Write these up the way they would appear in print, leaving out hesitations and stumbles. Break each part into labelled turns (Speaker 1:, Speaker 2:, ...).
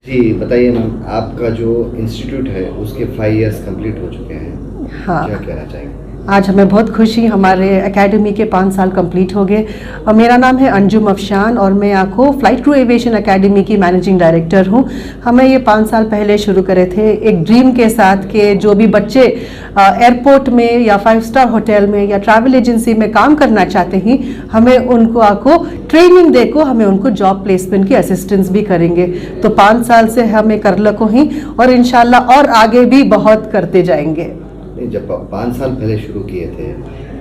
Speaker 1: जी बताइए मैम, आपका जो इंस्टीट्यूट है उसके 5 इयर्स कंप्लीट हो चुके हैं।
Speaker 2: हाँ,
Speaker 1: क्या कहना चाहेंगे?
Speaker 2: आज हमें बहुत खुशी, हमारे एकेडमी के 5 साल कंप्लीट हो गए। मेरा नाम है अंजुम अफशान और मैं आपको फ्लाइट क्रू एविएशन एकेडमी की मैनेजिंग डायरेक्टर हूँ। हमें ये 5 साल पहले शुरू करे थे एक ड्रीम के साथ कि जो भी बच्चे एयरपोर्ट में या 5 स्टार होटल में या ट्रैवल एजेंसी में काम करना चाहते हैं, हमें उनको आपको ट्रेनिंग देकर हमें उनको जॉब प्लेसमेंट की असिस्टेंस भी करेंगे। तो 5 साल से हमें कर लको ही और इंशाल्लाह और आगे भी बहुत करते जाएंगे।
Speaker 1: जब 5 साल पहले शुरू किए थे,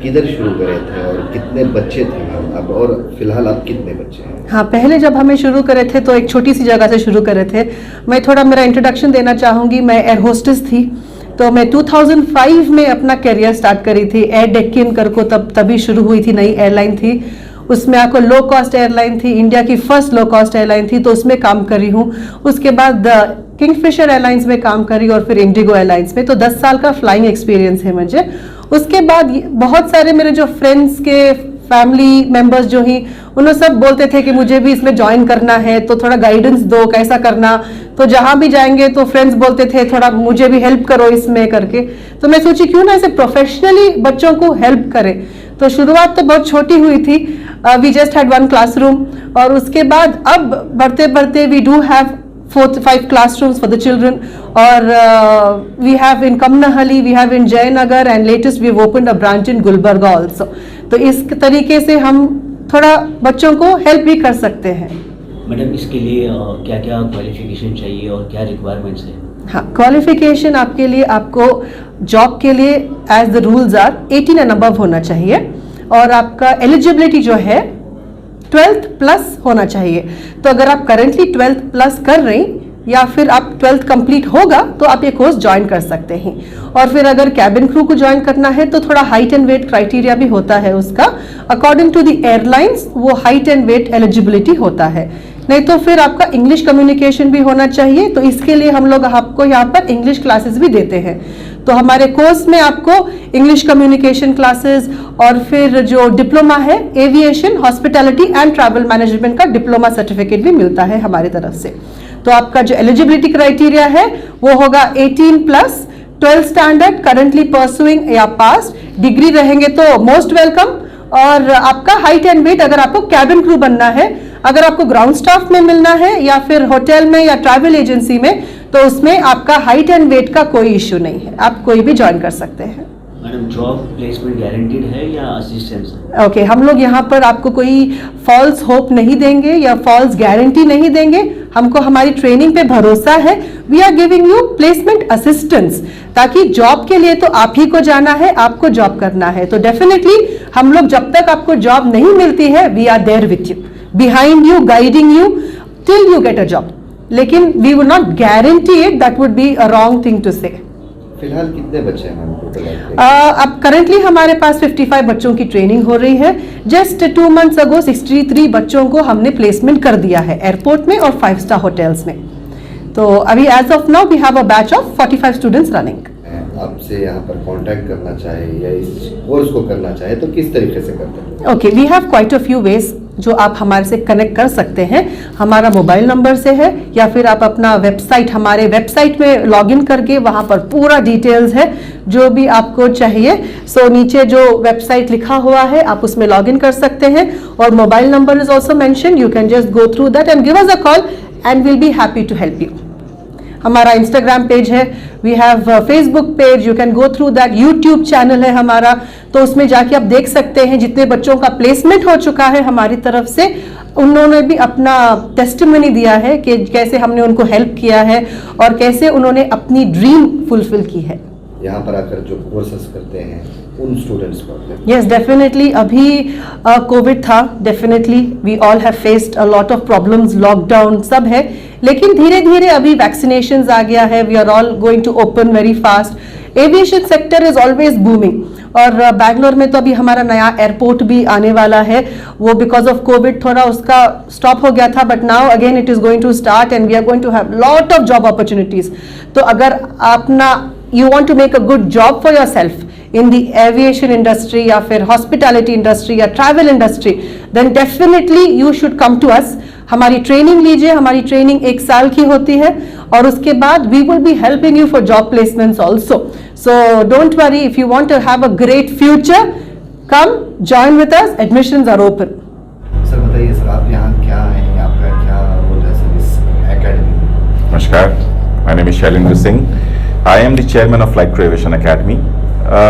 Speaker 1: किधर शुरू करे थे और कितने बच्चे थे मैम अब, और फिलहाल अब कितने बच्चे हैं?
Speaker 2: हाँ, पहले जब हमें शुरू करे थे तो एक छोटी सी जगह से शुरू करे थे। मैं थोड़ा मेरा इंट्रोडक्शन देना चाहूँगी। मैं एयर होस्टेस थी, तो मैं 2005 में अपना करियर स्टार्ट करी थी। एयर डेक्कन कर को तभी शुरू हुई थी, नई एयरलाइन थी। उसमें आपको लो कॉस्ट एयरलाइन थी, इंडिया की फर्स्ट लो कॉस्ट एयरलाइन थी, तो उसमें काम करी हूँ। उसके बाद किंगफिशर एयरलाइंस में काम करी और फिर इंडिगो एयरलाइंस में। तो 10 साल का फ्लाइंग एक्सपीरियंस है मुझे। उसके बाद बहुत सारे मेरे जो फ्रेंड्स के फैमिली मेंबर्स जो ही, उन्होंने सब बोलते थे कि मुझे भी इसमें ज्वाइन करना है, तो थोड़ा गाइडेंस दो कैसा करना। तो जहाँ भी जाएंगे तो फ्रेंड्स बोलते थे थोड़ा मुझे भी हेल्प करो इसमें करके। तो मैं सोची क्यों ना इसे प्रोफेशनली बच्चों को हेल्प करें। तो शुरुआत तो बहुत छोटी हुई थी, वी जस्ट हैड 1 क्लासरूम। और उसके बाद अब बढ़ते बढ़ते we do have 4-5 classrooms for the children, और we have in Kamnahalli, we have in Jayanagar, and latest we have opened a branch in Gulbarga also. तो इस तरीके से हम थोड़ा बच्चों को हेल्प भी कर सकते हैं।
Speaker 3: मैडम, इसके लिए क्या क्या क्वालिफिकेशन चाहिए और क्या रिक्वायरमेंट्स है?
Speaker 2: हाँ, क्वालिफिकेशन आपके लिए, आपको जॉब के लिए as the rules are 18 and above होना चाहिए, और आपका एलिजिबिलिटी जो है 12th प्लस होना चाहिए। तो अगर आप करेंटली 12th प्लस कर रही या फिर आप 12th कंप्लीट होगा तो आप ये कोर्स ज्वाइन कर सकते हैं। और फिर अगर कैबिन क्रू को ज्वाइन करना है तो थोड़ा हाइट एंड वेट क्राइटेरिया भी होता है उसका, अकॉर्डिंग टू द एयरलाइंस वो हाइट एंड वेट एलिजिबिलिटी होता है। नहीं तो फिर आपका इंग्लिश कम्युनिकेशन भी होना चाहिए। तो इसके लिए हम लोग आपको यहाँ पर इंग्लिश क्लासेस भी देते हैं। तो हमारे कोर्स में आपको इंग्लिश कम्युनिकेशन क्लासेस और फिर जो डिप्लोमा है aviation hospitality and travel management का डिप्लोमा सर्टिफिकेट भी मिलता है हमारी तरफ से। तो आपका जो एलिजिबिलिटी क्राइटेरिया है वो होगा 18 plus, 12th standard, currently pursuing या पास, डिग्री रहेंगे तो मोस्ट वेलकम। और आपका हाइट एंड वेट, अगर आपको कैबिन क्रू बनना है, अगर आपको ग्राउंड स्टाफ में मिलना है या फिर होटल में या ट्रैवल एजेंसी में, तो उसमें आपका हाइट एंड वेट का कोई इश्यू नहीं है, आप कोई भी ज्वाइन कर सकते हैं।
Speaker 3: मैडम, जॉब प्लेसमेंट गारंटीड है या असिस्टेंस?
Speaker 2: ओके, हम लोग यहाँ पर आपको कोई फॉल्स होप नहीं देंगे या फॉल्स गारंटी नहीं देंगे। हमको हमारी ट्रेनिंग पे भरोसा है। We are giving you placement assistance, ताकि जॉब के लिए तो आप ही को जाना है, आपको जॉब करना है। तो डेफिनेटली हम लोग जब तक आपको जॉब नहीं मिलती है, we are there with you, behind you, guiding you till you get a job. लेकिन we would not guarantee it, that would be a wrong thing to say.
Speaker 1: फिलहाल कितने बच्चे हैं टोटल?
Speaker 2: अब करेंटली हमारे पास 55 बच्चों की ट्रेनिंग हो रही है। जस्ट 2 मंथ्स अगो 63 बच्चों को हमने प्लेसमेंट कर दिया है एयरपोर्ट में और 5 स्टार होटल्स में। तो अभी as of now we have a batch of 45 students running.
Speaker 1: आपसे यहाँ पर कांटेक्ट करना चाहे या इस कोर्स को करना चाहे तो किस तरीके से करते हैं?
Speaker 2: Okay, we have quite a few ways जो आप हमारे से कनेक्ट कर सकते हैं। हमारा मोबाइल नंबर से है, या फिर आप अपना वेबसाइट, हमारे वेबसाइट में लॉगिन करके वहाँ पर पूरा डिटेल्स है जो भी आपको चाहिए। सो नीचे जो वेबसाइट लिखा हुआ है आप उसमें लॉगिन कर सकते हैं, और mobile number is also mention. You can just go through that and give us a call and will be happy to help you. हमारा इंस्टाग्राम पेज है, we have Facebook page, you can go through that. YouTube channel है हमारा, तो उसमें जाके आप देख सकते हैं जितने बच्चों का प्लेसमेंट हो चुका है हमारी तरफ से, उन्होंने भी अपना टेस्टिमनी दिया है कि कैसे हमने उनको हेल्प किया है और कैसे उन्होंने अपनी ड्रीम फुलफिल की है।
Speaker 1: यहाँ पर आकर जो कोर्सेस करते हैं उन स्टूडेंट्स को?
Speaker 2: Yes, definitely. अभी कोविड था, definitely we all have faced a lot of problems, lockdown सब है, लेकिन धीरे धीरे अभी वैक्सीनेशंस आ गया है। We are all going to open very fast. Aviation sector is always booming, और बैंगलोर में तो अभी हमारा नया एयरपोर्ट भी आने वाला है। वो बिकॉज ऑफ कोविड थोड़ा उसका स्टॉप हो गया था, but now again it is going to start and we are going to have lot of job opportunities. तो अगर अपना you want to make a good job for yourself in the aviation industry या फिर hospitality industry या travel industry, then definitely you should come to us. हमारी training लीजिए, हमारी training 1 साल की होती है और उसके बाद we will be helping you for job placements also. So don't worry, if you want to have a great future, come join with us, admissions are open.
Speaker 1: Sir बताइए सर, आप यहाँ क्या हैं, आपका क्या रोल है सर इस academy में?
Speaker 4: Namaskar, my name is Shailendra Singh. I am the chairman of Flight Crew Aviation Academy.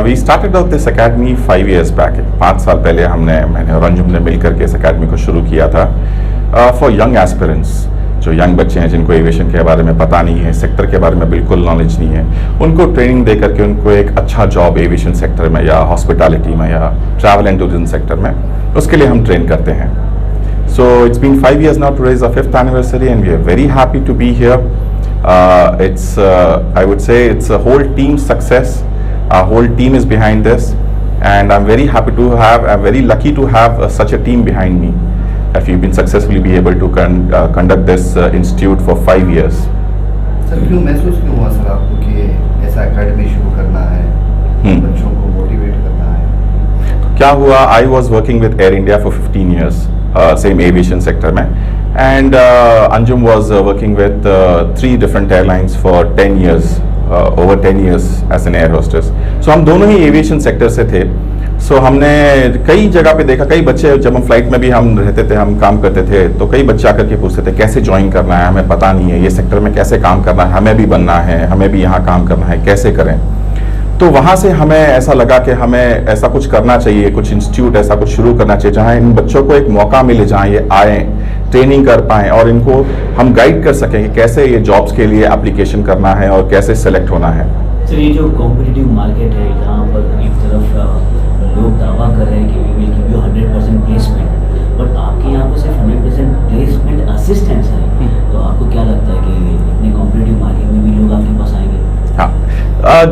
Speaker 4: We started out this academy 5 years back. 5 साल पहले मैंने और अंजुम ने मिलकर के इस अकेडमी को शुरू किया था फॉर यंग एस्पिरेंट्स, जो यंग बच्चे हैं जिनको एविएशन के बारे में पता नहीं है, सेक्टर के बारे में बिल्कुल नॉलेज नहीं है, उनको ट्रेनिंग दे करके उनको एक अच्छा जॉब एविएशन सेक्टर में या हॉस्पिटैलिटी में या ट्रैवल एंड टूरिज्म सेक्टर में, उसके लिए हम ट्रेन करते हैं. So it's been 5 years now. Today is our 5th anniversary and we are very happy to be here. I would say it's a whole team success. Our whole team is behind this and I'm very very lucky to have such a team behind me. If you've been successfully be able to conduct this institute for 5 years.
Speaker 1: Sir महसूस क्यों हुआ sir आपको कि ऐसा academy शुरू करना है, बच्चों को मोटिवेट करना है?
Speaker 4: तो क्या हुआ, I was working with Air India for 15 years. Same aviation sector में, and Anjum was working with 3 different airlines for 10 years, over 10 years as an air hostess. So हम दोनों ही aviation sector से थे. So हमने कई जगह पे देखा, कई बच्चे जब हम फ्लाइट में भी हम रहते थे, हम काम करते थे, तो कई बच्चे आकर के पूछते थे कैसे ज्वाइन करना है, हमें पता नहीं है ये सेक्टर में कैसे काम करना है, हमें भी बनना है, हमें भी यहाँ काम करना है, कैसे करें. तो वहाँ से हमें ऐसा लगा कि हमें ऐसा कुछ करना चाहिए, कुछ इंस्टीट्यूट ऐसा कुछ शुरू करना चाहिए जहाँ इन बच्चों को एक मौका मिले, जहाँ ये आएँ, ट्रेनिंग कर पाएँ और इनको हम गाइड कर सकें कि कैसे ये जॉब्स के लिए एप्लीकेशन करना है और कैसे सेलेक्ट होना है.
Speaker 3: सर ये जो कॉम्पिटिटिव मार्केट है, जहाँ पर एक तरफ लोग दावा कर रहे हैं कि we will give you 100% placement, but आपके यहाँ पर सिर्फ 100% प्लेसमेंट असिस्टेंस है, तो आपको क्या लगता है कि इतने कॉम्पिटिटिव मार्केट में भी लोग आपके पास आएंगे?
Speaker 4: हाँ,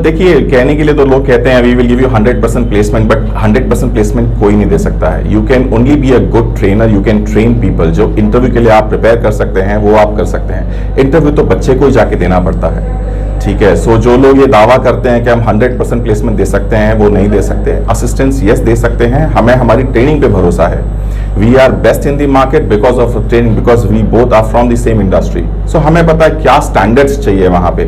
Speaker 4: देखिए, कहने के लिए तो लोग कहते हैं we will give you 100% placement, but 100% placement कोई नहीं दे सकता है. You can only be a good trainer, you can train people. जो इंटरव्यू के लिए आप प्रिपेयर कर सकते हैं वो आप कर सकते हैं. इंटरव्यू तो बच्चे को ही जाके देना पड़ता है, ठीक है. सो जो लोग ये दावा करते हैं कि हम 100% प्लेसमेंट दे सकते हैं, वो नहीं दे सकते. असिस्टेंस यस दे सकते हैं, हमें हमारी ट्रेनिंग पे भरोसा है. We are best in the market because of training, because we both are from the same industry. So हमें पता है क्या स्टैंडर्ड्स चाहिए वहाँ पे,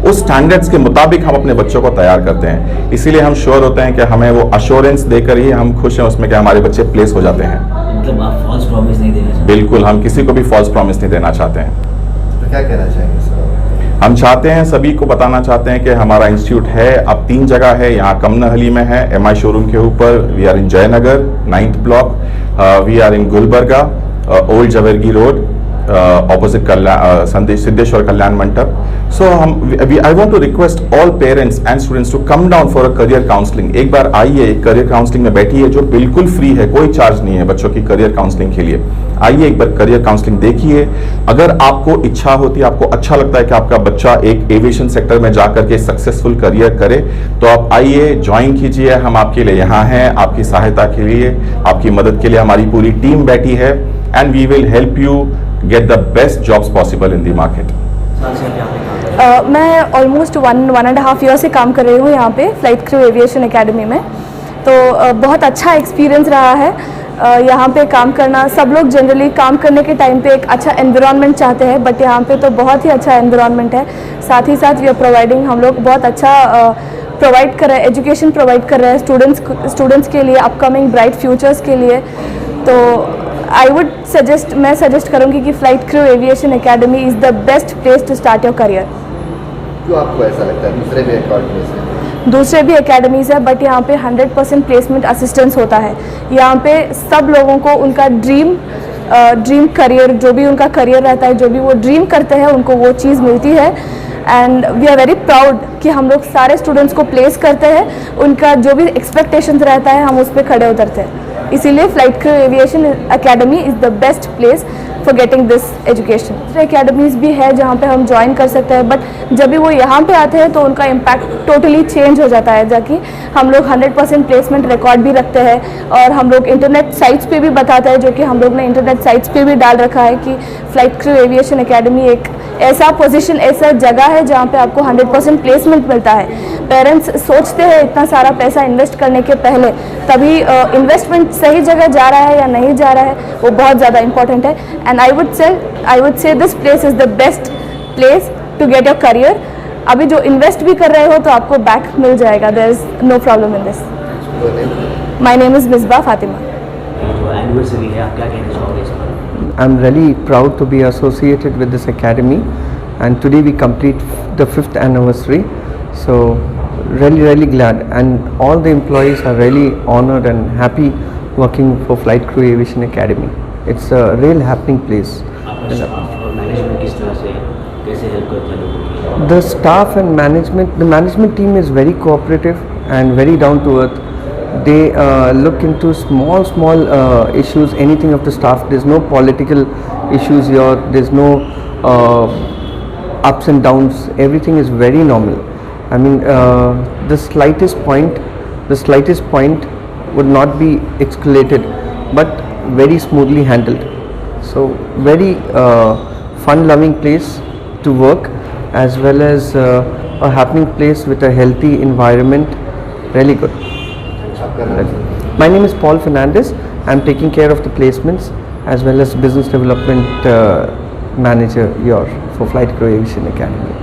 Speaker 4: उस स्टैंडर्ड्स के मुताबिक हम अपने बच्चों को तैयार करते हैं. इसीलिए हम श्योर होते हैं कि हमें वो अश्योरेंस देकर ही हम खुश हैं उसमें कि हमारे बच्चे प्लेस हो जाते हैं.
Speaker 3: मतलब आप फॉल्स प्रॉमिस नहीं देना चाहते?
Speaker 4: बिल्कुल, हम किसी को भी फॉल्स प्रॉमिस नहीं देना चाहते हैं.
Speaker 1: तो क्या कहना चाहेंगे सर?
Speaker 4: हम चाहते हैं, सभी को बताना चाहते हैं कि हमारा इंस्टीट्यूट है, अब 3 जगह है. यहाँ कमनहली में है MI शोरूम के ऊपर, we are in Jayanagar 9th block, we are in Gulbarga old Jewargi road opposite Siddheshwar Kalyan Mandap. So I want to request all parents and students to come down for a career counselling. एक बार आइए, करियर काउंसलिंग में बैठिए जो बिल्कुल free है, कोई चार्ज नहीं है बच्चों की करियर काउंसलिंग के लिए. आइए, एक बार करियर काउंसलिंग देखिए. अगर आपको इच्छा होती है, आपको अच्छा लगता है कि आपका बच्चा एक एविएशन सेक्टर में जाकर के सक्सेसफुल करियर करे, तो आप आइए, ज्वाइन कीजिए. हम आपके लिए यहाँ हैं, आपकी सहायता के लिए, आपकी मदद के लिए हमारी पूरी टीम बैठी है and we will help you get the best jobs possible in the market.
Speaker 5: मैं ऑलमोस्ट 1.5 ईयर से काम कर रही हूँ यहाँ पे फ्लाइट क्रू एविएशन एकेडमी में. तो बहुत अच्छा एक्सपीरियंस रहा है यहाँ पे काम करना. सब लोग जनरली काम करने के टाइम पे एक अच्छा एनवायरनमेंट चाहते हैं, बट यहाँ पे तो बहुत ही अच्छा एनवायरनमेंट है. साथ ही साथ वी आर प्रोवाइडिंग, हम लोग बहुत अच्छा प्रोवाइड कर रहे हैं, एजुकेशन प्रोवाइड कर रहे हैं स्टूडेंट्स के लिए, अपकमिंग ब्राइट फ्यूचर्स के लिए. तो मैं सजेस्ट करूँगी कि flight crew aviation academy is the best place to start your career.
Speaker 1: क्यों आपको ऐसा लगता है?
Speaker 5: दूसरे भी एकेडमीज़ है, बट यहाँ पे 100% प्लेसमेंट असिस्टेंस होता है. यहाँ पे सब लोगों को उनका ड्रीम करियर, जो भी उनका करियर रहता है, जो भी वो ड्रीम करते हैं, उनको वो चीज़ मिलती है. And we are very proud कि हम लोग सारे स्टूडेंट्स को प्लेस करते हैं. उनका जो भी एक्सपेक्टेशंस रहता है, हम उस पर खड़े उतरते हैं. इसीलिए flight crew aviation academy is the best place for getting this education. Academies भी है जहाँ पे हम ज्वाइन कर सकते हैं, बट जब भी वो यहाँ पे आते हैं तो उनका इम्पैक्ट टोटली चेंज हो जाता है. जबकि हम लोग 100% प्लेसमेंट रिकॉर्ड भी रखते हैं और हम लोग इंटरनेट साइट्स पे भी बताते हैं, जो कि हम लोग ने इंटरनेट साइट्स पे भी डाल रखा है कि फ्लाइट क्रू एविएशन एकेडमी एक ऐसा पोजीशन, ऐसा जगह है जहाँ पे आपको 100% प्लेसमेंट मिलता है. पेरेंट्स सोचते हैं इतना सारा पैसा इन्वेस्ट करने के पहले, तभी इन्वेस्टमेंट सही जगह जा रहा है या नहीं जा रहा है वो बहुत ज़्यादा इंपॉर्टेंट है. and I would say this place is the best place to get your career. अभी जो इन्वेस्ट भी कर रहे हो तो आपको बैक मिल जाएगा. there is no problem in this.
Speaker 1: Your name?
Speaker 5: My name is Misbah Fatima.
Speaker 3: ये जो एनिवर्सरी है आप क्या कहना चाहोगे इस पर?
Speaker 6: I'm really proud to be associated with this academy, and today we complete the 5th anniversary. So really glad, and all the employees are really honored and happy working for Flight Crew Aviation Academy. It's a real happening place.
Speaker 3: आपका staff और management किस तरह से कैसे help करता है लोगों की?
Speaker 6: The staff and management, the management team is very cooperative and very down to earth. They look into small issues, anything of the staff. There's no political issues here. There's no ups and downs. Everything is very normal. I mean, the slightest point would not be escalated, but very smoothly handled. So very fun-loving place to work, as well as a happening place with a healthy environment. Really good.
Speaker 1: आपका नाम?
Speaker 6: My name is Paul Fernandez. I'm taking care of the placements as well as business development manager here for Flight Crew Aviation Academy.